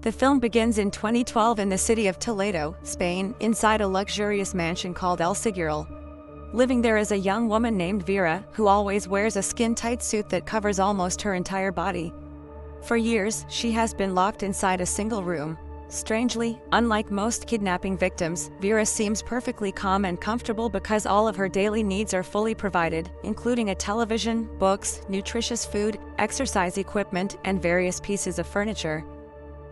The film begins in 2012 in the city of Toledo, Spain, inside a luxurious mansion called El Segural. Living there is a young woman named Vera, who always wears a skin-tight suit that covers almost her entire body. For years, she has been locked inside a single room. Strangely, unlike most kidnapping victims, Vera seems perfectly calm and comfortable because all of her daily needs are fully provided, including a television, books, nutritious food, exercise equipment, and various pieces of furniture.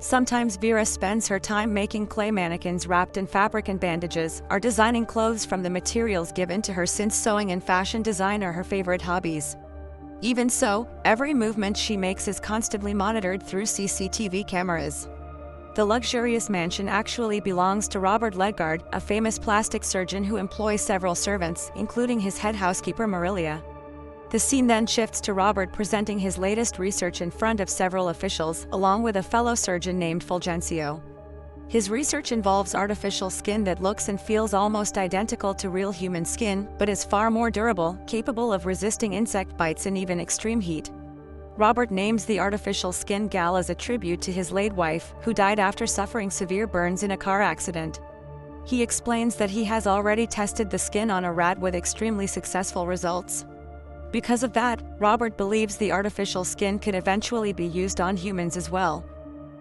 Sometimes Vera spends her time making clay mannequins wrapped in fabric and bandages, or designing clothes from the materials given to her, since sewing and fashion design are her favorite hobbies. Even so, every movement she makes is constantly monitored through CCTV cameras. The luxurious mansion actually belongs to Robert Ledgard, a famous plastic surgeon who employs several servants, including his head housekeeper Marilia. The scene then shifts to Robert presenting his latest research in front of several officials, along with a fellow surgeon named Fulgencio. His research involves artificial skin that looks and feels almost identical to real human skin, but is far more durable, capable of resisting insect bites and even extreme heat. Robert names the artificial skin Gal as a tribute to his late wife, who died after suffering severe burns in a car accident. He explains that he has already tested the skin on a rat with extremely successful results. Because of that, Robert believes the artificial skin could eventually be used on humans as well.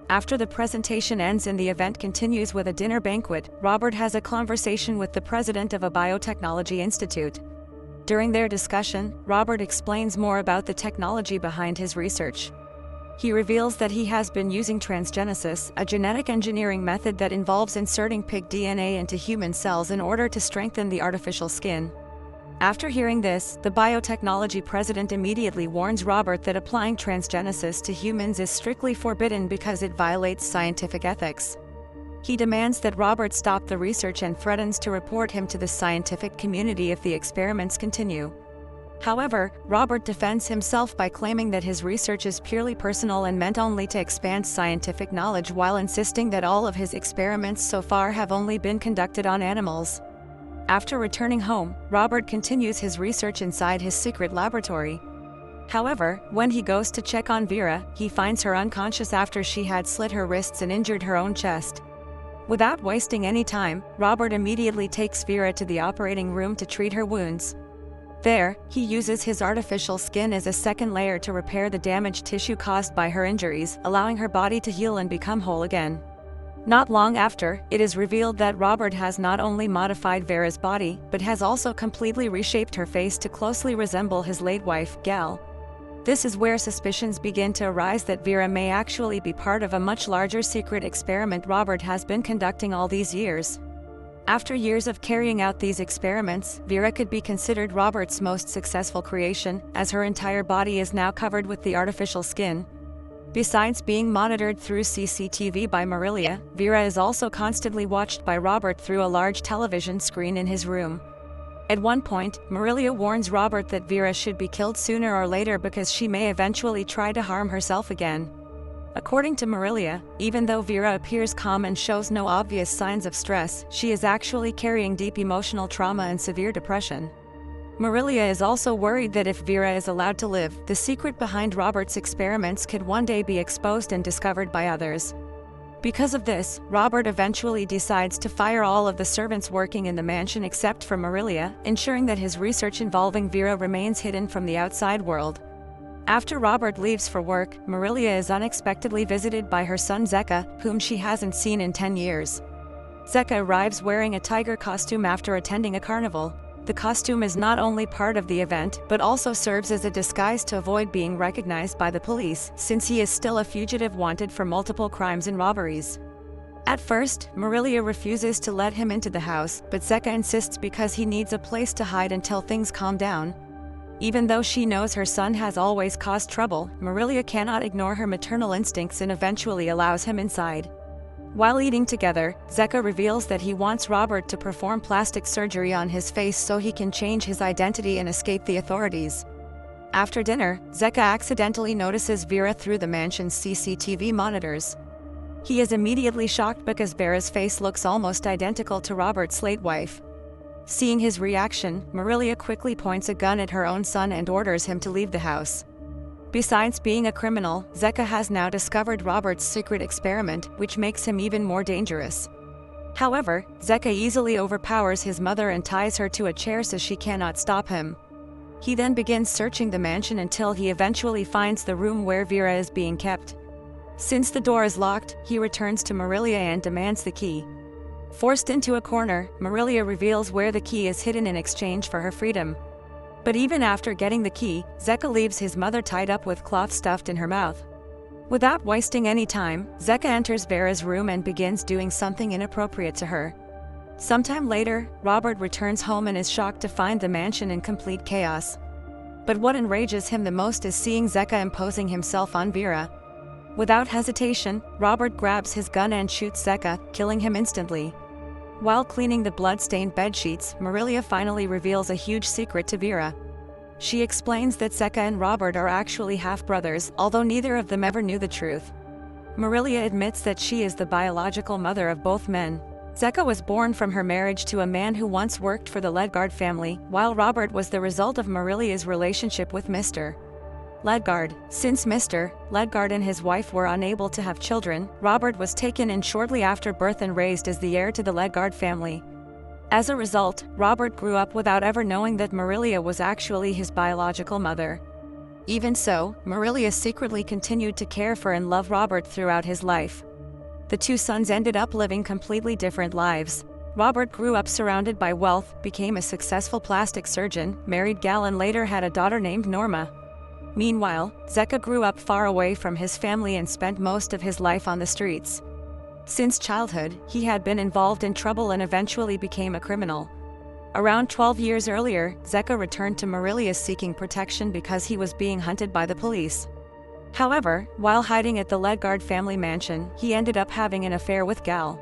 After the presentation ends and the event continues with a dinner banquet, Robert has a conversation with the president of a biotechnology institute. During their discussion, Robert explains more about the technology behind his research. He reveals that he has been using transgenesis, a genetic engineering method that involves inserting pig DNA into human cells in order to strengthen the artificial skin. After hearing this, the biotechnology president immediately warns Robert that applying transgenesis to humans is strictly forbidden because it violates scientific ethics. He demands that Robert stop the research and threatens to report him to the scientific community if the experiments continue. However, Robert defends himself by claiming that his research is purely personal and meant only to expand scientific knowledge, while insisting that all of his experiments so far have only been conducted on animals. After returning home, Robert continues his research inside his secret laboratory. However, when he goes to check on Vera, he finds her unconscious after she had slit her wrists and injured her own chest. Without wasting any time, Robert immediately takes Vera to the operating room to treat her wounds. There, he uses his artificial skin as a second layer to repair the damaged tissue caused by her injuries, allowing her body to heal and become whole again. Not long after, it is revealed that Robert has not only modified Vera's body, but has also completely reshaped her face to closely resemble his late wife, Gal. This is where suspicions begin to arise that Vera may actually be part of a much larger secret experiment Robert has been conducting all these years. After years of carrying out these experiments, Vera could be considered Robert's most successful creation, as her entire body is now covered with the artificial skin. Besides being monitored through CCTV by Marilia, Vera is also constantly watched by Robert through a large television screen in his room. At one point, Marilia warns Robert that Vera should be killed sooner or later because she may eventually try to harm herself again. According to Marilia, even though Vera appears calm and shows no obvious signs of stress, she is actually carrying deep emotional trauma and severe depression. Marilia is also worried that if Vera is allowed to live, the secret behind Robert's experiments could one day be exposed and discovered by others. Because of this, Robert eventually decides to fire all of the servants working in the mansion except for Marilia, ensuring that his research involving Vera remains hidden from the outside world. After Robert leaves for work, Marilia is unexpectedly visited by her son Zeka, whom she hasn't seen in 10 years. Zeka arrives wearing a tiger costume after attending a carnival. The costume is not only part of the event, but also serves as a disguise to avoid being recognized by the police, since he is still a fugitive wanted for multiple crimes and robberies. At first, Marilia refuses to let him into the house, but Zeka insists because he needs a place to hide until things calm down. Even though she knows her son has always caused trouble, Marilia cannot ignore her maternal instincts and eventually allows him inside. While eating together, Zeka reveals that he wants Robert to perform plastic surgery on his face so he can change his identity and escape the authorities. After dinner, Zeka accidentally notices Vera through the mansion's CCTV monitors. He is immediately shocked because Vera's face looks almost identical to Robert's late wife. Seeing his reaction, Marilia quickly points a gun at her own son and orders him to leave the house. Besides being a criminal, Zeka has now discovered Robert's secret experiment, which makes him even more dangerous. However, Zeka easily overpowers his mother and ties her to a chair so she cannot stop him. He then begins searching the mansion until he eventually finds the room where Vera is being kept. Since the door is locked, he returns to Marilia and demands the key. Forced into a corner, Marilia reveals where the key is hidden in exchange for her freedom. But even after getting the key, Zeka leaves his mother tied up with cloth stuffed in her mouth. Without wasting any time, Zeka enters Vera's room and begins doing something inappropriate to her. Sometime later, Robert returns home and is shocked to find the mansion in complete chaos. But what enrages him the most is seeing Zeka imposing himself on Vera. Without hesitation, Robert grabs his gun and shoots Zeka, killing him instantly. While cleaning the blood-stained bedsheets, Marilia finally reveals a huge secret to Vera. She explains that Zeka and Robert are actually half-brothers, although neither of them ever knew the truth. Marilia admits that she is the biological mother of both men. Zeka was born from her marriage to a man who once worked for the Ledgard family, while Robert was the result of Marilia's relationship with Mr. Ledgard. Since Mr. Ledgard and his wife were unable to have children, Robert was taken in shortly after birth and raised as the heir to the Ledgard family. As a result, Robert grew up without ever knowing that Marilia was actually his biological mother. Even so, Marilia secretly continued to care for and love Robert throughout his life. The two sons ended up living completely different lives. Robert grew up surrounded by wealth, became a successful plastic surgeon, married Gal and later had a daughter named Norma. Meanwhile, Zeka grew up far away from his family and spent most of his life on the streets. Since childhood, he had been involved in trouble and eventually became a criminal. Around 12 years earlier, Zeka returned to Marilia seeking protection because he was being hunted by the police. However, while hiding at the Ledgard family mansion, he ended up having an affair with Gal.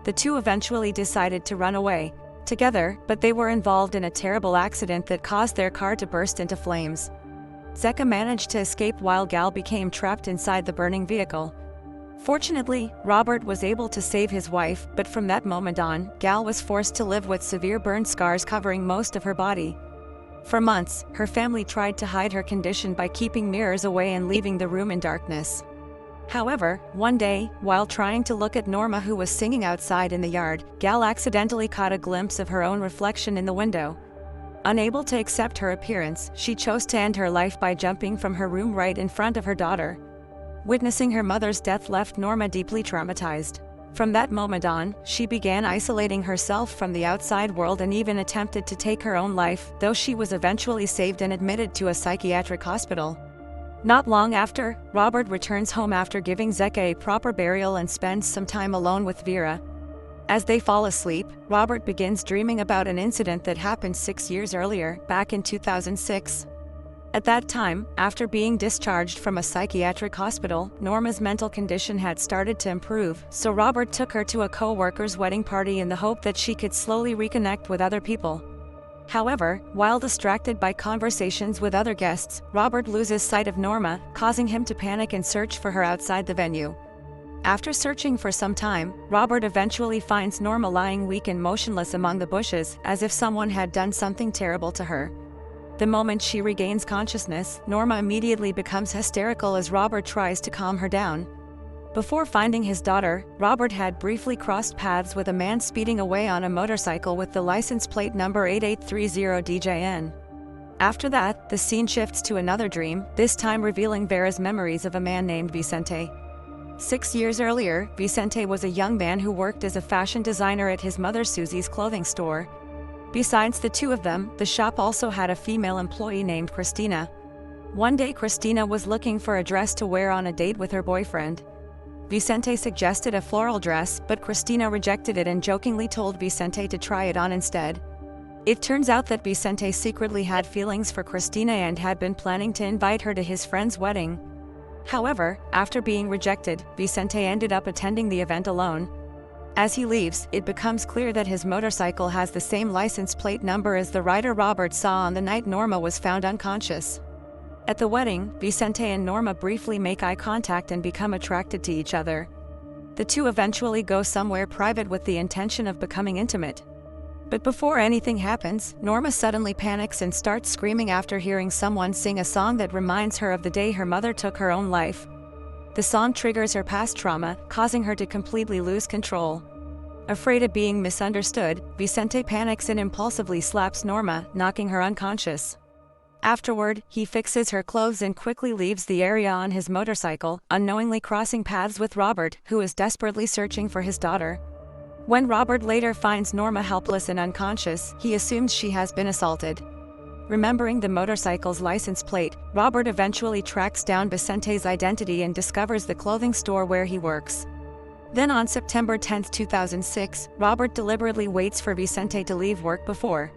The two eventually decided to run away together, but they were involved in a terrible accident that caused their car to burst into flames. Zeka managed to escape while Gal became trapped inside the burning vehicle. Fortunately, Robert was able to save his wife, but from that moment on, Gal was forced to live with severe burn scars covering most of her body. For months, her family tried to hide her condition by keeping mirrors away and leaving the room in darkness. However, one day, while trying to look at Norma who was singing outside in the yard, Gal accidentally caught a glimpse of her own reflection in the window. Unable to accept her appearance, she chose to end her life by jumping from her room right in front of her daughter. Witnessing her mother's death left Norma deeply traumatized. From that moment on, she began isolating herself from the outside world and even attempted to take her own life, though she was eventually saved and admitted to a psychiatric hospital. Not long after, Robert returns home after giving Zeka a proper burial and spends some time alone with Vera. As they fall asleep, Robert begins dreaming about an incident that happened 6 years earlier, back in 2006. At that time, after being discharged from a psychiatric hospital, Norma's mental condition had started to improve, so Robert took her to a co-worker's wedding party in the hope that she could slowly reconnect with other people. However, while distracted by conversations with other guests, Robert loses sight of Norma, causing him to panic and search for her outside the venue. After searching for some time, Robert eventually finds Norma lying weak and motionless among the bushes, as if someone had done something terrible to her. The moment she regains consciousness, Norma immediately becomes hysterical as Robert tries to calm her down. Before finding his daughter, Robert had briefly crossed paths with a man speeding away on a motorcycle with the license plate number 8830DJN. After that, the scene shifts to another dream, this time revealing Vera's memories of a man named Vicente. 6 years earlier, Vicente was a young man who worked as a fashion designer at his mother Susie's clothing store. Besides the two of them, the shop also had a female employee named Christina. One day Christina was looking for a dress to wear on a date with her boyfriend. Vicente suggested a floral dress, but Christina rejected it and jokingly told Vicente to try it on instead. It turns out that Vicente secretly had feelings for Christina and had been planning to invite her to his friend's wedding. However, after being rejected, Vicente ended up attending the event alone. As he leaves, it becomes clear that his motorcycle has the same license plate number as the rider Robert saw on the night Norma was found unconscious. At the wedding, Vicente and Norma briefly make eye contact and become attracted to each other. The two eventually go somewhere private with the intention of becoming intimate. But before anything happens, Norma suddenly panics and starts screaming after hearing someone sing a song that reminds her of the day her mother took her own life. The song triggers her past trauma, causing her to completely lose control. Afraid of being misunderstood, Vicente panics and impulsively slaps Norma, knocking her unconscious. Afterward, he fixes her clothes and quickly leaves the area on his motorcycle, unknowingly crossing paths with Robert, who is desperately searching for his daughter. When Robert later finds Norma helpless and unconscious, he assumes she has been assaulted. Remembering the motorcycle's license plate, Robert eventually tracks down Vicente's identity and discovers the clothing store where he works. Then on September 10, 2006, Robert deliberately waits for Vicente to leave work before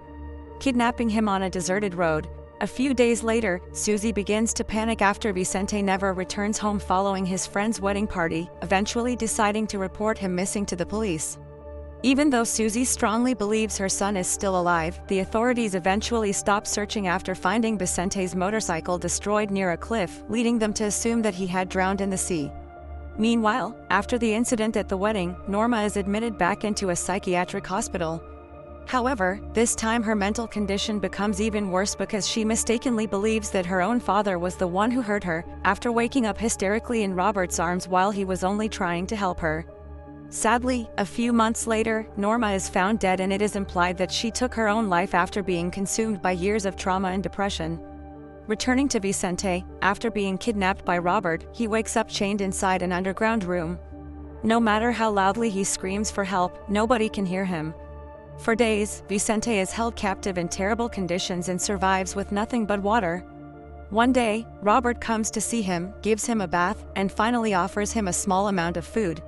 kidnapping him on a deserted road. A few days later, Susie begins to panic after Vicente never returns home following his friend's wedding party, eventually deciding to report him missing to the police. Even though Susie strongly believes her son is still alive, the authorities eventually stop searching after finding Vicente's motorcycle destroyed near a cliff, leading them to assume that he had drowned in the sea. Meanwhile, after the incident at the wedding, Norma is admitted back into a psychiatric hospital. However, this time her mental condition becomes even worse because she mistakenly believes that her own father was the one who hurt her, after waking up hysterically in Robert's arms while he was only trying to help her. Sadly, a few months later, Norma is found dead and it is implied that she took her own life after being consumed by years of trauma and depression. Returning to Vicente, after being kidnapped by Robert, he wakes up chained inside an underground room. No matter how loudly he screams for help, nobody can hear him. For days, Vicente is held captive in terrible conditions and survives with nothing but water. One day, Robert comes to see him, gives him a bath, and finally offers him a small amount of food.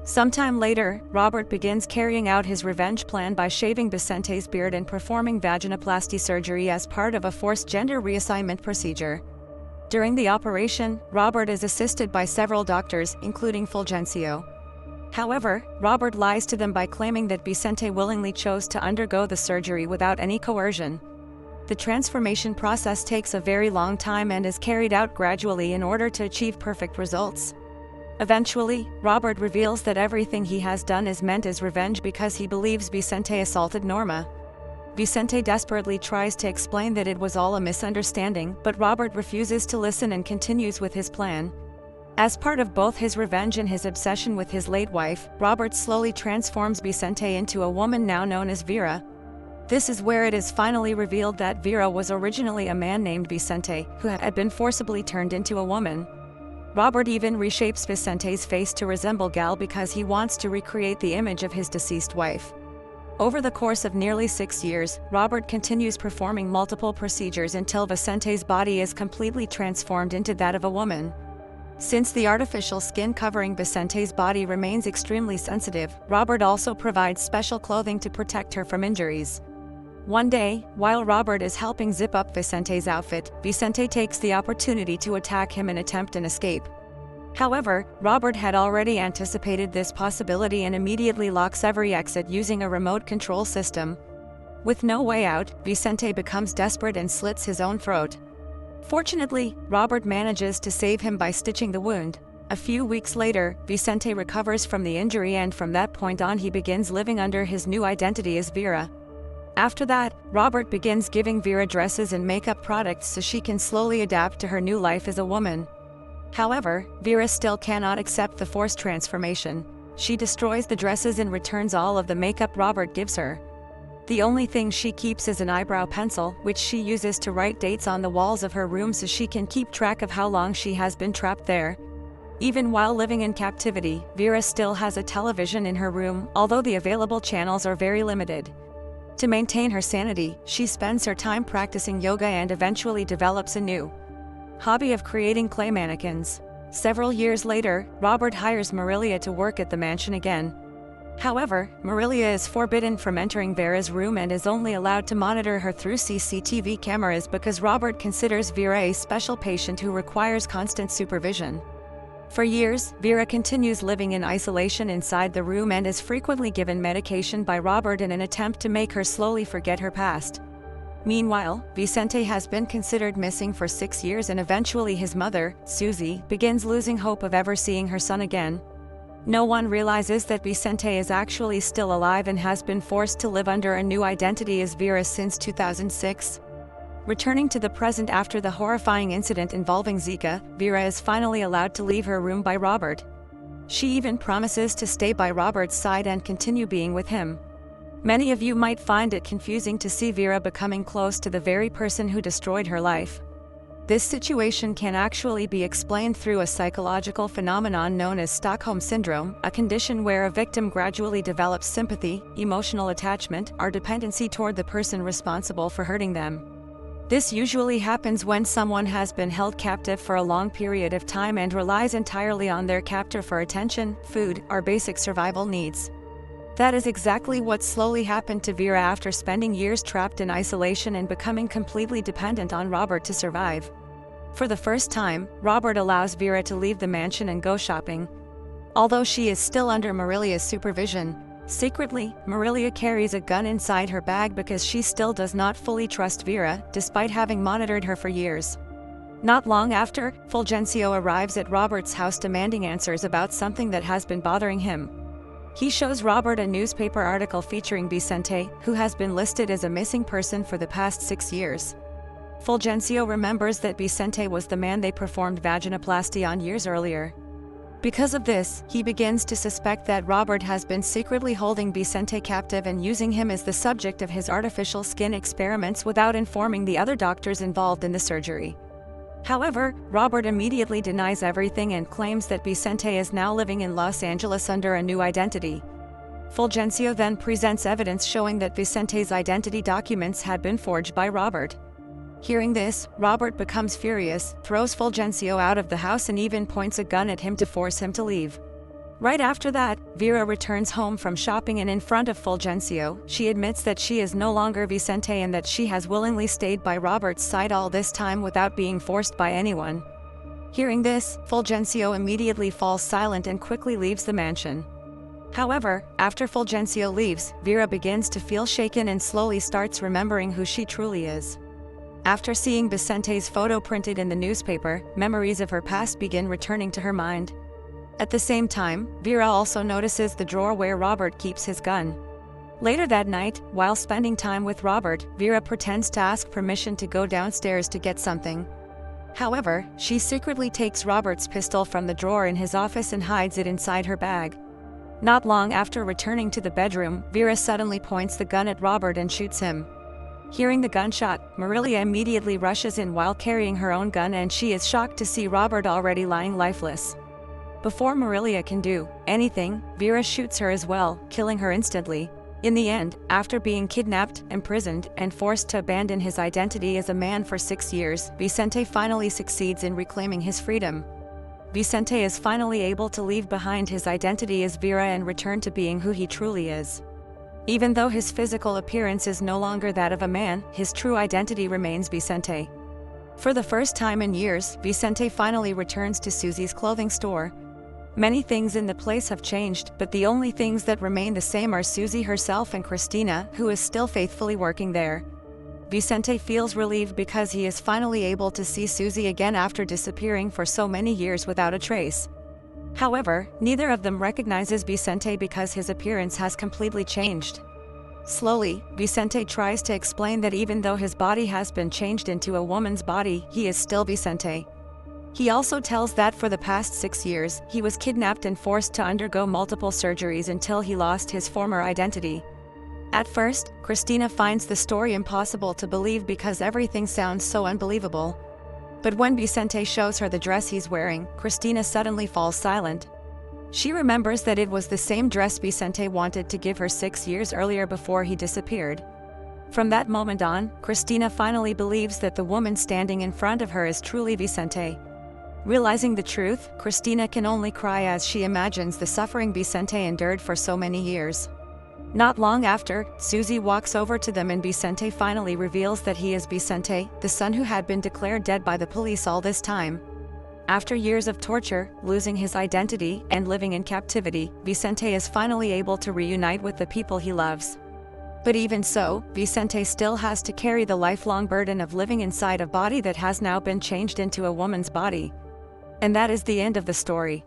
Sometime later, Robert begins carrying out his revenge plan by shaving Vicente's beard and performing vaginoplasty surgery as part of a forced gender reassignment procedure. During the operation, Robert is assisted by several doctors, including Fulgencio. However, Robert lies to them by claiming that Vicente willingly chose to undergo the surgery without any coercion. The transformation process takes a very long time and is carried out gradually in order to achieve perfect results. Eventually, Robert reveals that everything he has done is meant as revenge because he believes Vicente assaulted Norma. Vicente desperately tries to explain that it was all a misunderstanding, but Robert refuses to listen and continues with his plan. As part of both his revenge and his obsession with his late wife, Robert slowly transforms Vicente into a woman now known as Vera. This is where it is finally revealed that Vera was originally a man named Vicente, who had been forcibly turned into a woman. Robert even reshapes Vicente's face to resemble Gal because he wants to recreate the image of his deceased wife. Over the course of nearly 6 years, Robert continues performing multiple procedures until Vicente's body is completely transformed into that of a woman. Since the artificial skin covering Vicente's body remains extremely sensitive, Robert also provides special clothing to protect her from injuries. One day, while Robert is helping zip up Vicente's outfit, Vicente takes the opportunity to attack him and attempt an escape. However, Robert had already anticipated this possibility and immediately locks every exit using a remote control system. With no way out, Vicente becomes desperate and slits his own throat. Fortunately, Robert manages to save him by stitching the wound. A few weeks later, Vicente recovers from the injury and from that point on he begins living under his new identity as Vera. After that, Robert begins giving Vera dresses and makeup products so she can slowly adapt to her new life as a woman. However, Vera still cannot accept the forced transformation. She destroys the dresses and returns all of the makeup Robert gives her. The only thing she keeps is an eyebrow pencil, which she uses to write dates on the walls of her room so she can keep track of how long she has been trapped there. Even while living in captivity, Vera still has a television in her room, although the available channels are very limited. To maintain her sanity, she spends her time practicing yoga and eventually develops a new hobby of creating clay mannequins. Several years later, Robert hires Marilia to work at the mansion again. However, Marilia is forbidden from entering Vera's room and is only allowed to monitor her through CCTV cameras because Robert considers Vera a special patient who requires constant supervision. For years, Vera continues living in isolation inside the room and is frequently given medication by Robert in an attempt to make her slowly forget her past. Meanwhile, Vicente has been considered missing for 6 years and eventually his mother, Susie, begins losing hope of ever seeing her son again. No one realizes that Vicente is actually still alive and has been forced to live under a new identity as Vera since 2006. Returning to the present after the horrifying incident involving Zika, Vera is finally allowed to leave her room by Robert. She even promises to stay by Robert's side and continue being with him. Many of you might find it confusing to see Vera becoming close to the very person who destroyed her life. This situation can actually be explained through a psychological phenomenon known as Stockholm Syndrome, a condition where a victim gradually develops sympathy, emotional attachment, or dependency toward the person responsible for hurting them. This usually happens when someone has been held captive for a long period of time and relies entirely on their captor for attention, food, or basic survival needs. That is exactly what slowly happened to Vera after spending years trapped in isolation and becoming completely dependent on Robert to survive. For the first time, Robert allows Vera to leave the mansion and go shopping. Although she is still under Marilia's supervision, secretly, Marilia carries a gun inside her bag because she still does not fully trust Vera, despite having monitored her for years. Not long after, Fulgencio arrives at Robert's house demanding answers about something that has been bothering him. He shows Robert a newspaper article featuring Vicente, who has been listed as a missing person for the past 6 years. Fulgencio remembers that Vicente was the man they performed vaginoplasty on years earlier. Because of this, he begins to suspect that Robert has been secretly holding Vicente captive and using him as the subject of his artificial skin experiments without informing the other doctors involved in the surgery. However, Robert immediately denies everything and claims that Vicente is now living in Los Angeles under a new identity. Fulgencio then presents evidence showing that Vicente's identity documents had been forged by Robert. Hearing this, Robert becomes furious, throws Fulgencio out of the house and even points a gun at him to force him to leave. Right after that, Vera returns home from shopping and in front of Fulgencio, she admits that she is no longer Vicente and that she has willingly stayed by Robert's side all this time without being forced by anyone. Hearing this, Fulgencio immediately falls silent and quickly leaves the mansion. However, after Fulgencio leaves, Vera begins to feel shaken and slowly starts remembering who she truly is. After seeing Vicente's photo printed in the newspaper, memories of her past begin returning to her mind. At the same time, Vera also notices the drawer where Robert keeps his gun. Later that night, while spending time with Robert, Vera pretends to ask permission to go downstairs to get something. However, she secretly takes Robert's pistol from the drawer in his office and hides it inside her bag. Not long after returning to the bedroom, Vera suddenly points the gun at Robert and shoots him. Hearing the gunshot, Marilia immediately rushes in while carrying her own gun and she is shocked to see Robert already lying lifeless. Before Marilia can do anything, Vera shoots her as well, killing her instantly. In the end, after being kidnapped, imprisoned, and forced to abandon his identity as a man for 6 years, Vicente finally succeeds in reclaiming his freedom. Vicente is finally able to leave behind his identity as Vera and return to being who he truly is. Even though his physical appearance is no longer that of a man, his true identity remains Vicente. For the first time in years, Vicente finally returns to Susie's clothing store. Many things in the place have changed, but the only things that remain the same are Susie herself and Cristina, who is still faithfully working there. Vicente feels relieved because he is finally able to see Susie again after disappearing for so many years without a trace. However, neither of them recognizes Vicente because his appearance has completely changed. Slowly, Vicente tries to explain that even though his body has been changed into a woman's body, he is still Vicente. He also tells that for the past 6 years, he was kidnapped and forced to undergo multiple surgeries until he lost his former identity. At first, Cristina finds the story impossible to believe because everything sounds so unbelievable. But when Vicente shows her the dress he's wearing, Cristina suddenly falls silent. She remembers that it was the same dress Vicente wanted to give her 6 years earlier before he disappeared. From that moment on, Cristina finally believes that the woman standing in front of her is truly Vicente. Realizing the truth, Cristina can only cry as she imagines the suffering Vicente endured for so many years. Not long after, Susie walks over to them and Vicente finally reveals that he is Vicente, the son who had been declared dead by the police all this time. After years of torture, losing his identity, and living in captivity, Vicente is finally able to reunite with the people he loves. But even so, Vicente still has to carry the lifelong burden of living inside a body that has now been changed into a woman's body. And that is the end of the story.